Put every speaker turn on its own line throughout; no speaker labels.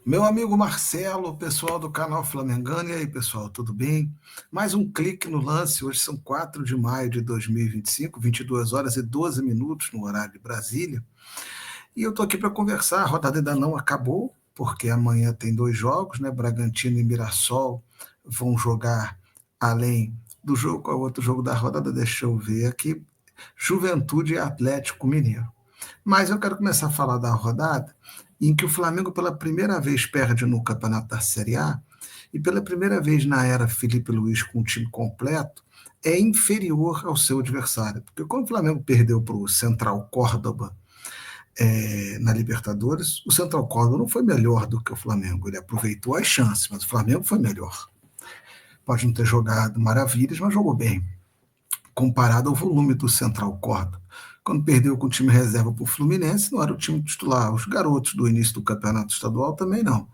Meu amigo Marcelo, pessoal do canal Flamengano, e aí pessoal, tudo bem? Mais um clique no lance, hoje são 4 de maio de 2025, 22 horas e 12 minutos no horário de Brasília, e eu estou aqui para conversar, a rodada ainda não acabou, porque amanhã tem dois jogos, né? Bragantino e Mirassol vão jogar além do jogo, qual é o outro jogo da rodada? Deixa eu ver aqui, Juventude e Atlético Mineiro. Mas eu quero começar a falar da rodada em que o Flamengo pela primeira vez perde no campeonato da Série A e pela primeira vez na era Felipe Luiz com o time completo é inferior ao seu adversário. Porque quando o Flamengo perdeu para o Central Córdoba na Libertadores, o Central Córdoba não foi melhor do que o Flamengo. Ele aproveitou as chances, mas o Flamengo foi melhor. Pode não ter jogado maravilhas, mas jogou bem comparado ao volume do Central Córdoba. Quando perdeu com o time reserva para o Fluminense, não era o time titular. Os garotos do início do campeonato estadual também não.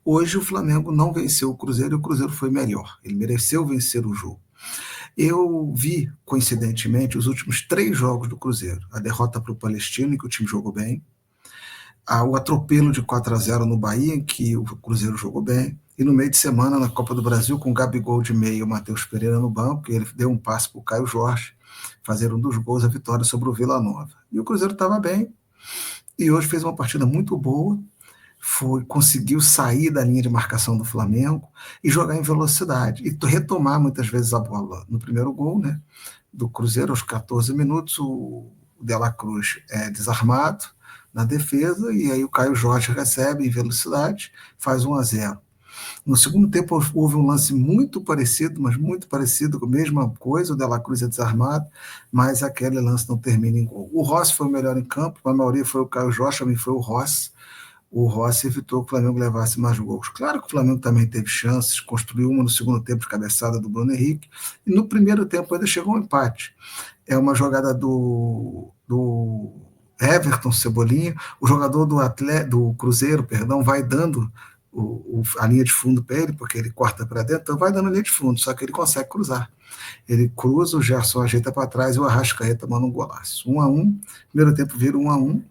Hoje o Flamengo não venceu o Cruzeiro e o Cruzeiro foi melhor. Ele mereceu vencer o jogo. Eu vi, coincidentemente, os últimos 3 jogos do Cruzeiro. A derrota para o Palestino, em que o time jogou bem. O atropelo de 4-0 no Bahia, em que o Cruzeiro jogou bem. E no meio de semana, na Copa do Brasil, com o Gabigol de meio e o Matheus Pereira no banco, ele deu um passe para o Caio Jorge, fazer um dos gols, a vitória sobre o Vila Nova. E o Cruzeiro estava bem, e hoje fez uma partida muito boa, conseguiu sair da linha de marcação do Flamengo e jogar em velocidade, e retomar muitas vezes a bola. No primeiro gol, né, do Cruzeiro, aos 14 minutos, o De La Cruz é desarmado na defesa, e aí o Caio Jorge recebe em velocidade, faz 1-0. No segundo tempo houve um lance muito parecido, mas muito parecido com a mesma coisa, o De La Cruz é desarmado, mas aquele lance não termina em gol. O Rossi foi o melhor em campo, a maioria foi o Caio Jorge, também foi o Rossi. O Rossi evitou que o Flamengo levasse mais gols. Claro que o Flamengo também teve chances, construiu uma no segundo tempo de cabeçada do Bruno Henrique, e no primeiro tempo ainda chegou um empate. É uma jogada do Everton Cebolinha, o jogador do Cruzeiro, perdão, vai dando a linha de fundo para ele, porque ele corta para dentro, então vai dando a linha de fundo, só que ele consegue cruzar. Ele cruza, o Gerson ajeita para trás e o Arrascaeta manda um golaço. 1-1, primeiro tempo vira 1-1,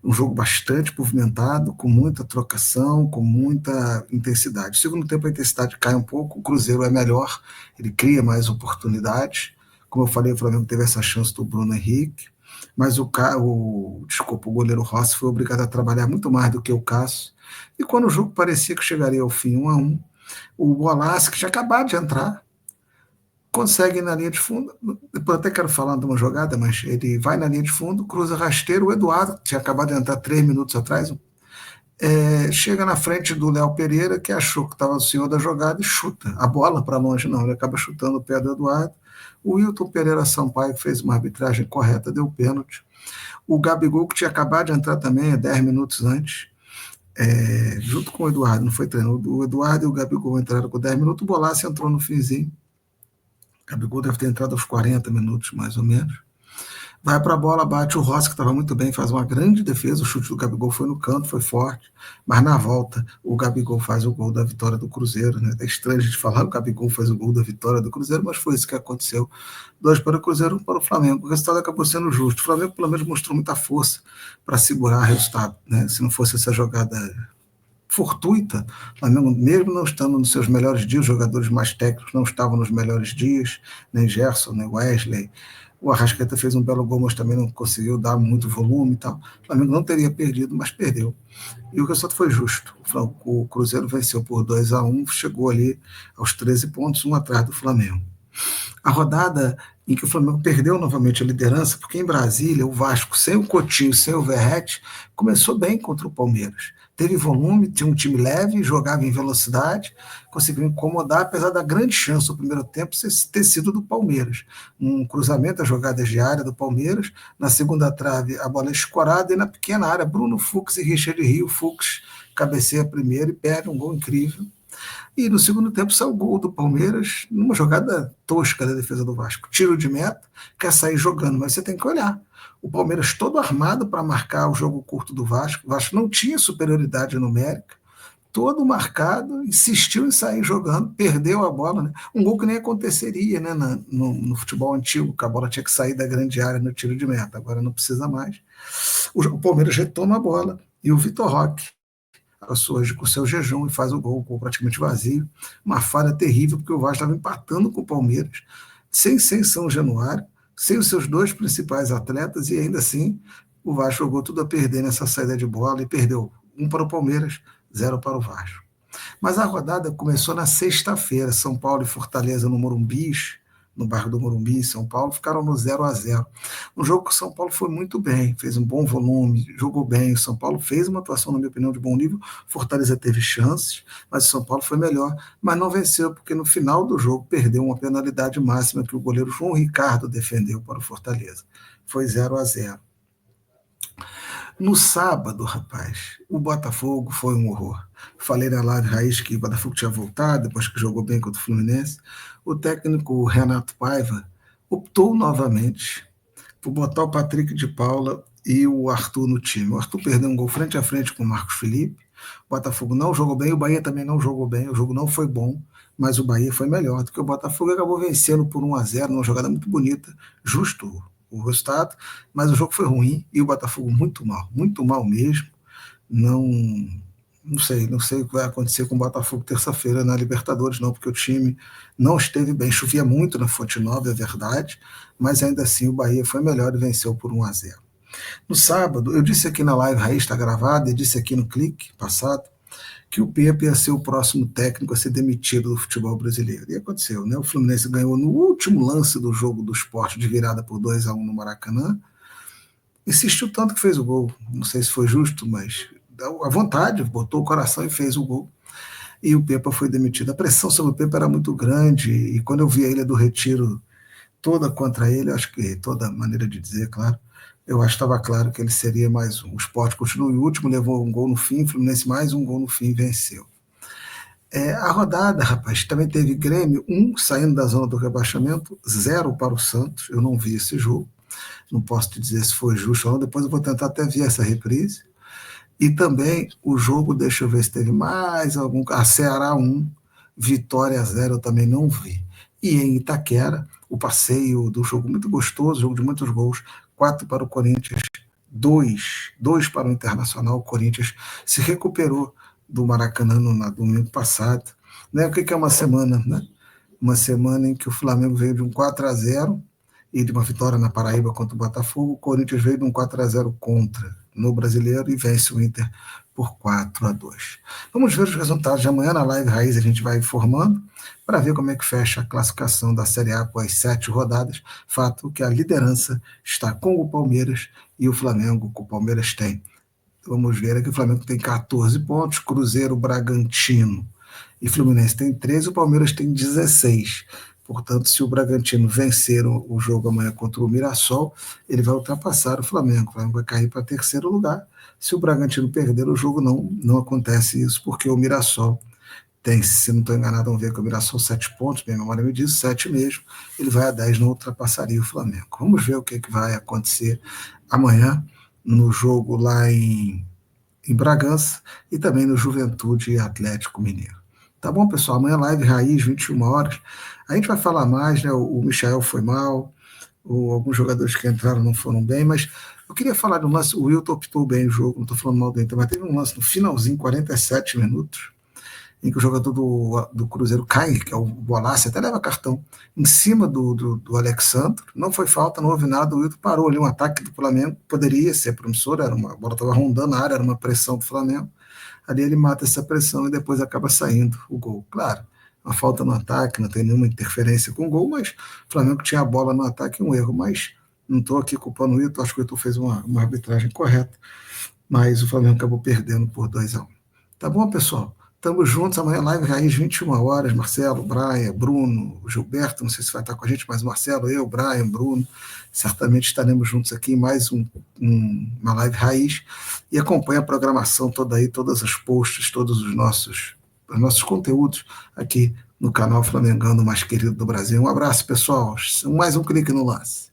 um jogo bastante movimentado, com muita trocação, com muita intensidade. No segundo tempo a intensidade cai um pouco, o Cruzeiro é melhor, ele cria mais oportunidades. Como eu falei, o Flamengo teve essa chance do Bruno Henrique, mas o goleiro Rossi foi obrigado a trabalhar muito mais do que o Cássio. E quando o jogo parecia que chegaria ao fim 1-1, o Bolassi, que tinha acabado de entrar, consegue ir na linha de fundo. Depois até quero falar de uma jogada, mas ele vai na linha de fundo, cruza rasteiro, o Eduardo, que tinha acabado de entrar 3 minutos atrás, chega na frente do Léo Pereira, que achou que estava o senhor da jogada, e chuta a bola para longe, não, ele acaba chutando o pé do Eduardo. O Wilton Pereira Sampaio fez uma arbitragem correta, deu pênalti. O Gabigol, que tinha acabado de entrar também, 10 minutos antes, junto com o Eduardo, não foi treino, o Eduardo e o Gabigol entraram com 10 minutos, o Bolassi entrou no finzinho. O Gabigol deve ter entrado aos 40 minutos, mais ou menos. Vai para a bola, bate o Rossi, que estava muito bem, faz uma grande defesa. O chute do Gabigol foi no canto, foi forte. Mas na volta, o Gabigol faz o gol da vitória do Cruzeiro. Né? É estranho a gente falar que o Gabigol faz o gol da vitória do Cruzeiro, mas foi isso que aconteceu. 2 para o Cruzeiro, 1 para o Flamengo. O resultado acabou sendo justo. O Flamengo, pelo menos, mostrou muita força para segurar o resultado. Né? Se não fosse essa jogada fortuita, o Flamengo, mesmo não estando nos seus melhores dias, os jogadores mais técnicos não estavam nos melhores dias, nem Gerson, nem Wesley. O Arrascaeta fez um belo gol, mas também não conseguiu dar muito volume e tal. O Flamengo não teria perdido, mas perdeu. E o resultado foi justo. O Cruzeiro venceu por 2-1, chegou ali aos 13 pontos, um atrás do Flamengo. A rodada em que o Flamengo perdeu novamente a liderança, porque em Brasília o Vasco, sem o Coutinho, sem o Verratti, começou bem contra o Palmeiras. Teve volume, tinha um time leve, jogava em velocidade, conseguiu incomodar, apesar da grande chance no primeiro tempo ter sido do Palmeiras. Um cruzamento, a jogada de área do Palmeiras, na segunda trave a bola é escorada, e na pequena área Bruno Fux e Richard Rio. Fux cabeceia primeiro e perde um gol incrível. E no segundo tempo saiu o gol do Palmeiras, numa jogada tosca da defesa do Vasco. Tiro de meta, quer sair jogando, mas você tem que olhar. O Palmeiras todo armado para marcar o jogo curto do Vasco. O Vasco não tinha superioridade numérica, todo marcado, insistiu em sair jogando, perdeu a bola. Né? Um gol que nem aconteceria, né, no futebol antigo, que a bola tinha que sair da grande área no tiro de meta. Agora não precisa mais. O Palmeiras retoma a bola e o Vitor Roque com o seu jejum e faz o gol praticamente vazio. Uma falha terrível, porque o Vasco estava empatando com o Palmeiras, sem São Januário, sem os seus dois principais atletas, e ainda assim o Vasco jogou tudo a perder nessa saída de bola e perdeu um para o Palmeiras, 0 para o Vasco. Mas a rodada começou na sexta-feira, São Paulo e Fortaleza no Morumbi, no bairro do Morumbi, em São Paulo, ficaram no 0-0. Um jogo que o São Paulo foi muito bem, fez um bom volume, jogou bem. O São Paulo fez uma atuação, na minha opinião, de bom nível. Fortaleza teve chances, mas o São Paulo foi melhor, mas não venceu, porque no final do jogo perdeu uma penalidade máxima que o goleiro João Ricardo defendeu para o Fortaleza. Foi 0-0. No sábado, rapaz, o Botafogo foi um horror. Falei na live Raiz que o Botafogo tinha voltado, depois que jogou bem contra o Fluminense. O técnico Renato Paiva optou novamente por botar o Patrick de Paula e o Arthur no time. O Arthur perdeu um gol frente a frente com o Marcos Felipe. O Botafogo não jogou bem, o Bahia também não jogou bem, o jogo não foi bom, mas o Bahia foi melhor do que o Botafogo, acabou vencendo por 1-0, numa jogada muito bonita, justo o resultado, mas o jogo foi ruim e o Botafogo muito mal mesmo. Não, não sei o que vai acontecer com o Botafogo terça-feira na Libertadores, não, porque o time não esteve bem. Chovia muito na Fonte Nova, é verdade, mas ainda assim o Bahia foi melhor e venceu por 1-0. No sábado, eu disse aqui na live Raiz, está gravada, e disse aqui no clique passado, que o Pepe ia ser o próximo técnico a ser demitido do futebol brasileiro. E aconteceu, né? O Fluminense ganhou no último lance do jogo do Sport de virada por 2-1 no Maracanã. Insistiu tanto que fez o gol. Não sei se foi justo, mas à vontade, botou o coração e fez o gol. E o Pepa foi demitido. A pressão sobre o Pepa era muito grande, e quando eu vi a Ilha do Retiro toda contra ele, acho que toda maneira de dizer, claro, eu acho que estava claro que ele seria mais um. O Sport continuou em último, levou um gol no fim, o Fluminense mais um gol no fim e venceu. A rodada, rapaz, também teve Grêmio, saindo da zona do rebaixamento, 0 para o Santos. Eu não vi esse jogo, não posso te dizer se foi justo ou não, depois eu vou tentar até ver essa reprise. E também o jogo, deixa eu ver se teve mais algum, a Ceará 1, Vitória 0, eu também não vi. E em Itaquera, o passeio do jogo muito gostoso, jogo de muitos gols, 4 para o Corinthians, 2 para o Internacional. O Corinthians se recuperou do Maracanã no domingo passado. Né? O que é uma semana? Né? Uma semana em que o Flamengo veio de um 4-0 e de uma vitória na Paraíba contra o Botafogo. O Corinthians veio de um 4-0 contra no Brasileiro e vence o Inter por 4-2. Vamos ver os resultados de amanhã na live Raiz, a gente vai informando para ver como é que fecha a classificação da Série A após 7 rodadas. Fato que a liderança está com o Palmeiras e o Flamengo, que o Palmeiras tem. Vamos ver aqui, o Flamengo tem 14 pontos, Cruzeiro, Bragantino e Fluminense tem 13, o Palmeiras tem 16. Portanto, se o Bragantino vencer o jogo amanhã contra o Mirassol, ele vai ultrapassar o Flamengo. O Flamengo vai cair para terceiro lugar. Se o Bragantino perder o jogo, não acontece isso, porque o Mirassol tem, se não estou enganado, vamos ver que o Mirassol 7 pontos, minha memória me diz, 7 mesmo, ele vai a 10, não ultrapassaria o Flamengo. Vamos ver o que vai acontecer amanhã no jogo lá em Bragança e também no Juventude e Atlético Mineiro. Tá bom, pessoal? Amanhã live Raiz, 21 horas. A gente vai falar mais, né? O Michael foi mal, alguns jogadores que entraram não foram bem, mas eu queria falar de um lance. O Wilton optou bem o jogo, não estou falando mal dele, mas teve um lance no finalzinho, 47 minutos, em que o jogador do Cruzeiro cai, que é o Bolassi, até leva cartão, em cima do Alexandre. Não foi falta, não houve nada. O Wilton parou ali, um ataque do Flamengo, poderia ser promissor, a bola estava rondando a área, era uma pressão do Flamengo. Ali ele mata essa pressão e depois acaba saindo o gol. Claro, uma falta no ataque, não tem nenhuma interferência com o gol, mas o Flamengo tinha a bola no ataque, um erro. Mas não estou aqui culpando o Wilton, acho que o Wilton fez uma arbitragem correta, mas o Flamengo acabou perdendo por 2-1. Tá bom, pessoal? Estamos juntos, amanhã live Raiz, 21 horas, Marcelo, Brian, Bruno, Gilberto, não sei se vai estar com a gente, mas Marcelo, eu, Brian, Bruno, certamente estaremos juntos aqui em mais uma live Raiz, e acompanhe a programação toda aí, todas as posts, todos os nossos conteúdos aqui no canal Flamengano mais querido do Brasil. Um abraço, pessoal, mais um clique no lance.